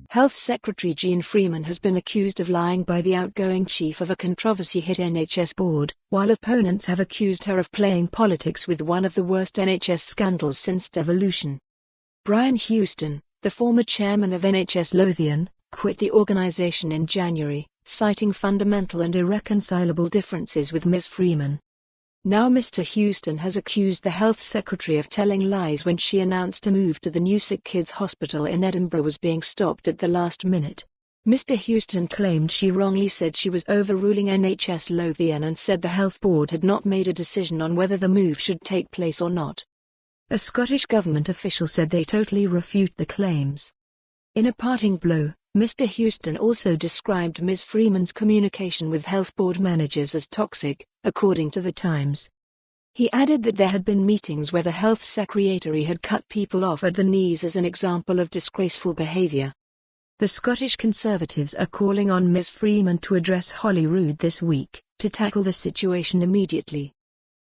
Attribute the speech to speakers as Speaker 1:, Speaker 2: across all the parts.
Speaker 1: Health Secretary Jeane Freeman has been accused of lying by the outgoing chief of a controversy-hit NHS board, while opponents have accused her of playing politics with one of the worst NHS scandals since devolution. Brian Houston, the former chairman of NHS Lothian, quit the organisation in January, citing fundamental and irreconcilable differences with Ms Freeman. Now Mr Houston has accused the Health Secretary of telling lies when she announced a move to the new Sick Kids Hospital in Edinburgh was being stopped at the last minute. Mr Houston claimed she wrongly said she was overruling NHS Lothian and said the Health Board had not made a decision on whether the move should take place or not. A Scottish Government official said they totally refute the claims. In a parting blow, Mr Houston also described Ms Freeman's communication with Health Board managers as toxic, according to The Times. He added that there had been meetings where the Health Secretary had cut people off at the knees as an example of disgraceful behaviour. The Scottish Conservatives are calling on Ms Freeman to address Holyrood this week, to tackle the situation immediately.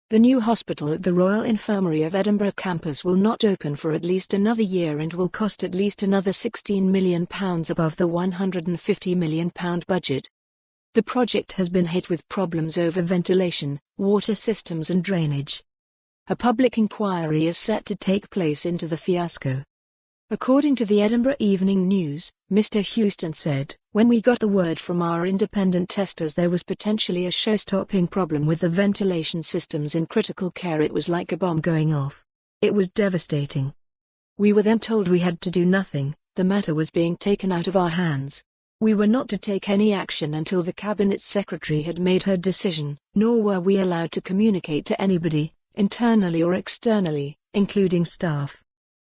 Speaker 1: The new hospital at the Royal Infirmary of Edinburgh campus will not open for at least another year and will cost at least another £16 million above the £150 million budget. The project has been hit with problems over ventilation, water systems and drainage. A public inquiry is set to take place into the fiasco. According to the Edinburgh Evening News, Mr Houston said, "When we got the word from our independent testers there was potentially a show-stopping problem with the ventilation systems in critical care, it was like a bomb going off. It was devastating. We were then told we had to do nothing, the matter was being taken out of our hands. We were not to take any action until the Cabinet Secretary had made her decision, nor were we allowed to communicate to anybody, internally or externally, including staff."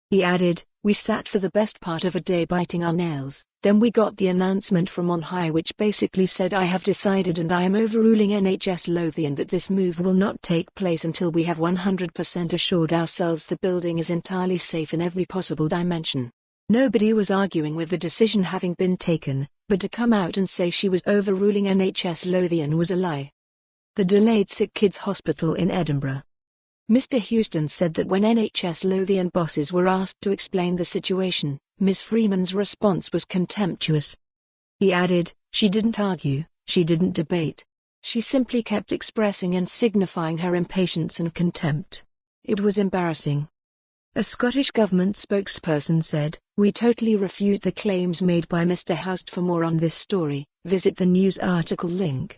Speaker 1: He added, "We sat for the best part of a day biting our nails, then we got the announcement from on high which basically said I have decided and I am overruling NHS Lothian that this move will not take place until we have 100% assured ourselves the building is entirely safe in every possible dimension." Nobody was arguing with the decision having been taken, but to come out and say she was overruling NHS Lothian was a lie. The delayed Sick Kids Hospital in Edinburgh. Mr Houston said that when NHS Lothian bosses were asked to explain the situation, Ms Freeman's response was contemptuous. He added, "She didn't argue, she didn't debate. She simply kept expressing and signifying her impatience and contempt. It was embarrassing." A Scottish Government spokesperson said, "We totally refute the claims made by Mr Houston. For more on this story, visit the news article link."